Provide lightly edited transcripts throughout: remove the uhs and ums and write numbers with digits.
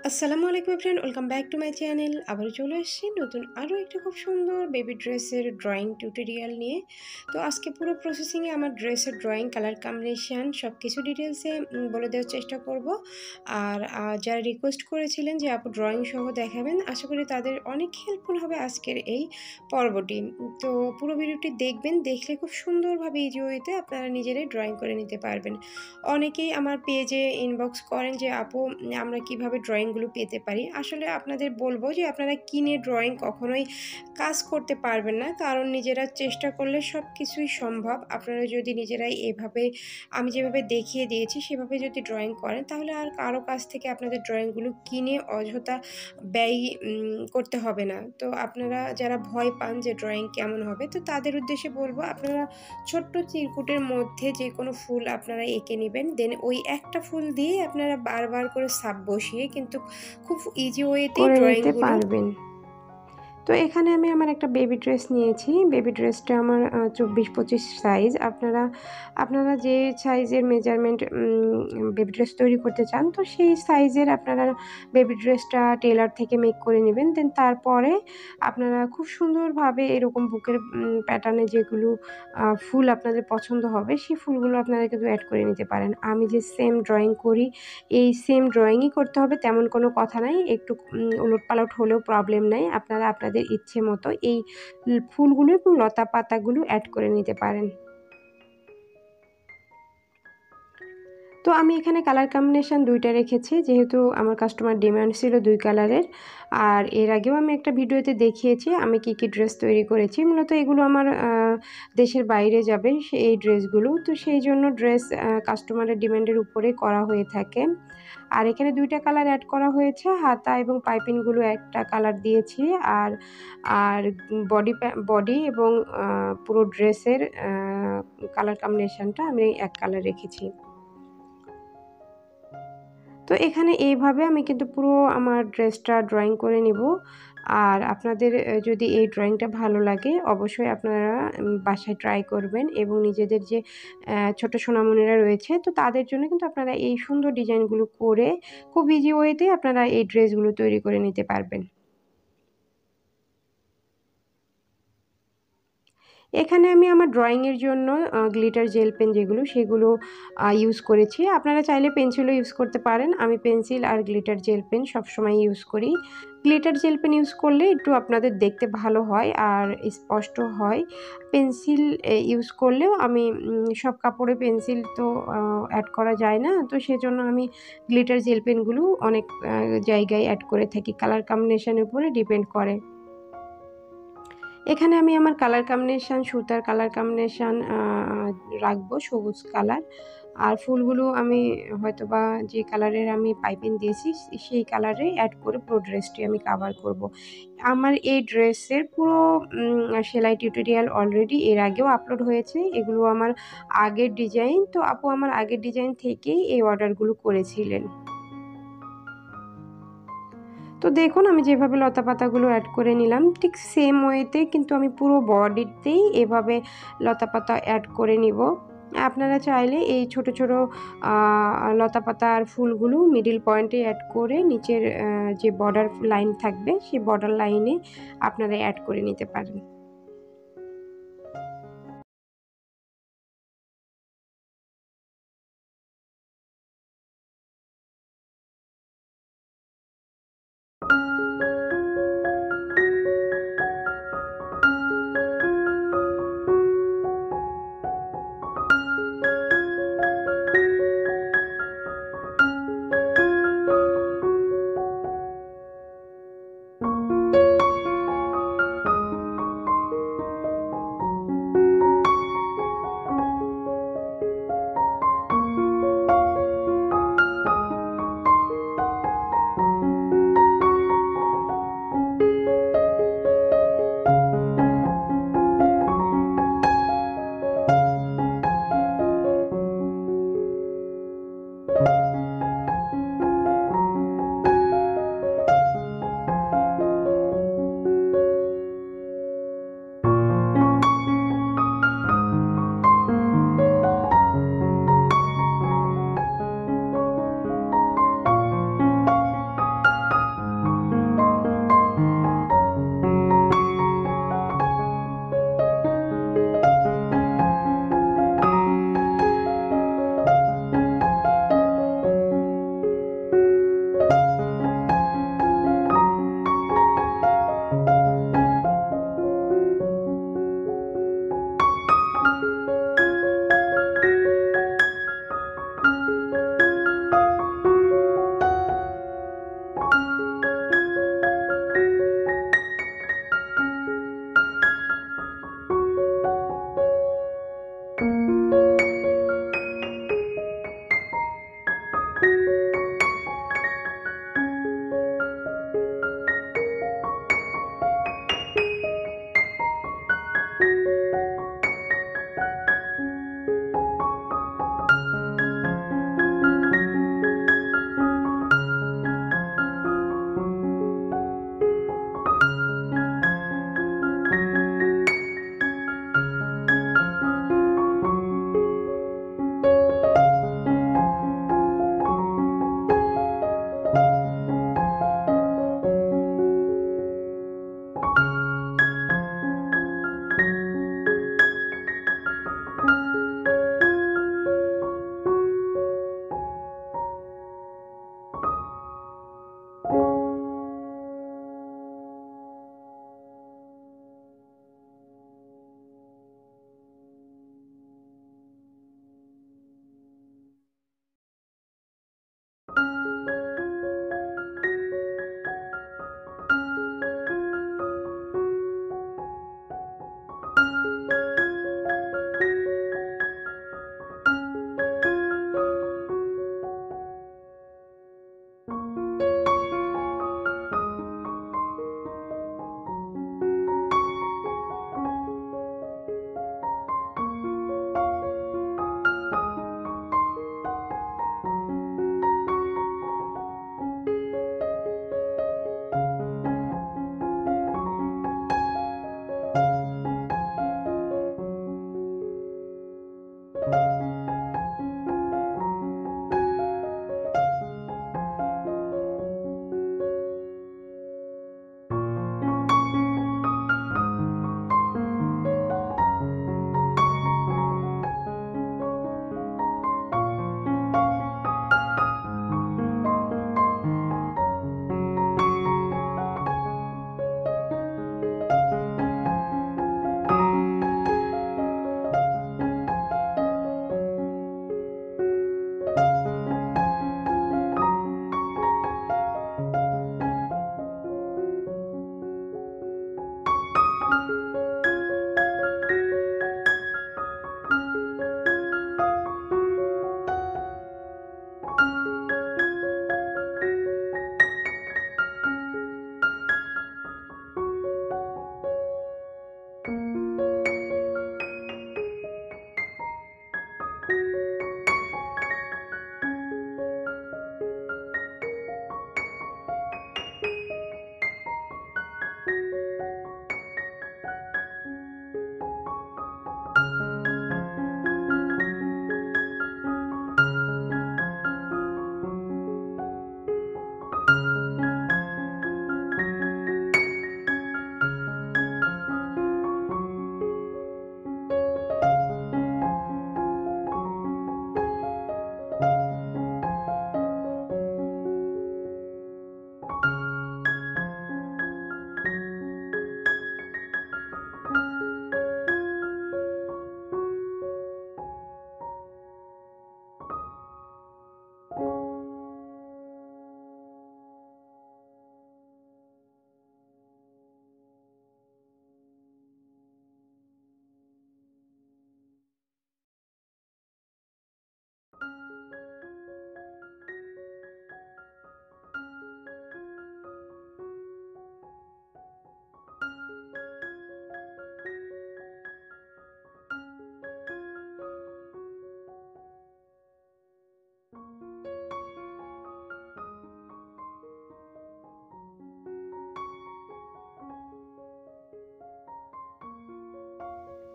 আসসালামু আলাইকুম everyone, welcome back to my channel. আবারও চলে এসেছি নতুন আরও একটা খুব সুন্দর বেবি ড্রেসের ড্রয়িং টিউটোরিয়াল নিয়ে। তো আজকে পুরো প্রসেসিংয়ে আমার ড্রেসের ড্রয়িং, কালার কম্বিনেশান সব কিছু ডিটেলসে বলে দেওয়ার চেষ্টা করব। আর যারা রিকোয়েস্ট করেছিলেন যে আপু ড্রয়িং সহ দেখাবেন, আশা করি তাদের অনেক হেল্পফুল হবে আজকের এই পর্বটি। তো পুরো ভিডিওটি দেখবেন, দেখলে খুব সুন্দরভাবে ইজি ওয়েতে আপনারা নিজেরাই ড্রয়িং করে নিতে পারবেন। অনেকেই আমার পেজে ইনবক্স করেন যে আপু আমরা কিভাবে ড্রয়িংগুলো পেতে পারি। আসলে আপনাদের বলবো যে আপনারা কিনে ড্রয়িং কখনোই কাজ করতে পারবেন না, কারণ নিজেরা চেষ্টা করলে সব কিছুই সম্ভব। আপনারা যদি নিজেরাই এভাবে আমি যেভাবে দেখিয়ে দিয়েছি সেভাবে যদি ড্রয়িং করেন, তাহলে আর কারো কাছ থেকে আপনাদের ড্রয়িংগুলো কিনে অযথা ব্যয় করতে হবে না। তো আপনারা যারা ভয় পান যে ড্রয়িং কেমন হবে, তো তাদের উদ্দেশ্যে বলবো আপনারা ছোট্ট চিরকুটের মধ্যে যে কোনো ফুল আপনারা এঁকে নেবেন। দেন ওই একটা ফুল দিয়ে আপনারা বারবার করে ছাপ বসিয়ে কিন্তু খুব ইজি ওয়েতেই ড্রয়িংগুলো পারবেন। তো এখানে আমি আমার একটা বেবি ড্রেস নিয়েছি। বেবি ড্রেসটা আমার 24-25 সাইজ। আপনারা যে সাইজের মেজারমেন্ট বেবি ড্রেস তৈরি করতে চান, তো সেই সাইজের আপনারা বেবি ড্রেসটা টেলার থেকে মেক করে নেবেন। দেন তারপরে আপনারা খুব সুন্দরভাবে এরকম বুকের প্যাটার্নে যেগুলো ফুল আপনাদের পছন্দ হবে, সেই ফুলগুলো আপনারা কিন্তু অ্যাড করে নিতে পারেন। আমি যে সেম ড্রয়িং করি, এই সেম ড্রয়িংই করতে হবে তেমন কোনো কথা নাই। একটু ওলটপালট হলেও প্রবলেম নাই। আপনারা আপনাদের ইচ্ছে মতো এই ফুলগুলো এবং লতা পাতাগুলো অ্যাড করে নিতে পারেন। তো আমি এখানে কালার কম্বিনেশান 2টা রেখেছি, যেহেতু আমার কাস্টমার ডিমান্ড ছিল 2 কালারের। আর এর আগেও আমি একটা ভিডিওতে দেখিয়েছি আমি কী ড্রেস তৈরি করেছি। মূলত এগুলো আমার দেশের বাইরে যাবে এই ড্রেসগুলো, তো সেই জন্য ড্রেস কাস্টমারের ডিমান্ডের উপরে করা হয়ে থাকে। আর এখানে 2টা কালার অ্যাড করা হয়েছে, হাতা এবং পাইপিংগুলো একটা কালার দিয়েছি। আর আর বডি এবং পুরো ড্রেসের কালার কম্বিনেশানটা আমি এক কালার রেখেছি। তো এখানে এইভাবে আমি কিন্তু পুরো আমার ড্রেসটা ড্রয়িং করে নিব। আর আপনাদের যদি এই ড্রয়িংটা ভালো লাগে, অবশ্যই আপনারা বাসায় ট্রাই করবেন এবং নিজেদের যে ছোট সোনামণিরা রয়েছে, তো তাদের জন্য কিন্তু আপনারা এই সুন্দর ডিজাইনগুলো করে খুব ইজি ওয়েতে আপনারা এই ড্রেসগুলো তৈরি করে নিতে পারবেন। এখানে আমি আমার ড্রয়িংয়ের জন্য গ্লিটার জেল পেন যেগুলো, সেগুলো ইউজ করেছি। আপনারা চাইলে পেন্সিলও ইউজ করতে পারেন। আমি পেন্সিল আর গ্লিটার জেল পেন সবসময় ইউজ করি। গ্লিটার জেল পেন ইউজ করলে একটু আপনাদের দেখতে ভালো হয় আর স্পষ্ট হয়। পেন্সিল ইউজ করলেও আমি সব কাপড়ে পেন্সিল তো অ্যাড করা যায় না, তো সেজন্য আমি গ্লিটার জেল পেনগুলো অনেক জায়গায় অ্যাড করে থাকি। কালার কম্বিনেশনের উপরে ডিপেন্ড করে। এখানে আমি আমার কালার কম্বিনেশান, সুতার কালার কম্বিনেশান রাখবো সবুজ কালার। আর ফুলগুলো আমি হয়তোবা যে কালারের আমি পাইপিং দিয়েছি সেই কালারে অ্যাড করে পুরো ড্রেসটি আমি কাভার করব। আমার এই ড্রেসের পুরো সেলাই টিউটোরিয়াল অলরেডি এর আগেও আপলোড হয়েছে। এগুলো আমার আগের ডিজাইন। তো আপু আমার আগের ডিজাইন থেকেই এই অর্ডারগুলো করেছিলেন। তো দেখুন আমি যেভাবে লতা পাতাগুলো অ্যাড করে নিলাম, ঠিক সেম ওয়েতে কিন্তু আমি পুরো বডিতেই এভাবে লতা পাতা অ্যাড করে নিব। আপনারা চাইলে এই ছোট ছোট লতা পাতা আর ফুলগুলো মিডিল পয়েন্টে অ্যাড করে নিচের যে বর্ডার লাইন থাকবে সেই বর্ডার লাইনে আপনারা অ্যাড করে নিতে পারেন।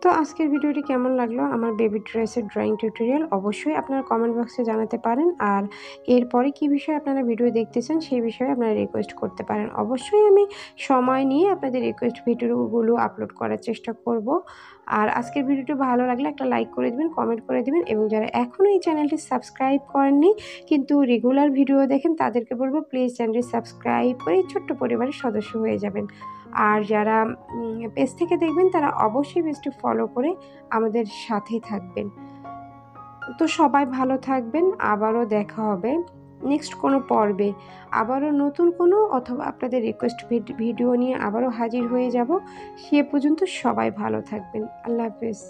তো আজকের ভিডিওটি কেমন লাগলো আমার বেবি ড্রেসের ড্রয়িং টিউটোরিয়াল অবশ্যই আপনারা কমেন্ট বক্সে জানাতে পারেন। আর এরপরে কী বিষয়ে আপনারা ভিডিও দেখতে চান সেই বিষয়ে আপনারা রিকোয়েস্ট করতে পারেন। অবশ্যই আমি সময় নিয়ে আপনাদের রিকোয়েস্ট ভিডিওগুলো আপলোড করার চেষ্টা করব। আর আজকের ভিডিওটি ভালো লাগলে একটা লাইক করে দিবেন, কমেন্ট করে দিবেন এবং যারা এখনও এই চ্যানেলটি সাবস্ক্রাইব করেননি কিন্তু রেগুলার ভিডিও দেখেন তাদেরকে বলবো প্লিজ চ্যানেলটি সাবস্ক্রাইব করে ছোট্ট পরিবারের সদস্য হয়ে যাবেন। আর যারা পেজ থেকে দেখবেন তারা অবশ্যই পেজটি ফলো করে আমাদের সাথেই থাকবেন। তো সবাই ভালো থাকবেন, আবারও দেখা হবে নেক্সট কোনো পর্বে, আবারও নতুন কোনো অথবা আপনাদের রিকোয়েস্ট ভিডিও নিয়ে আবারও হাজির হয়ে যাব। সে পর্যন্ত সবাই ভালো থাকবেন। আল্লাহ হাফেজ।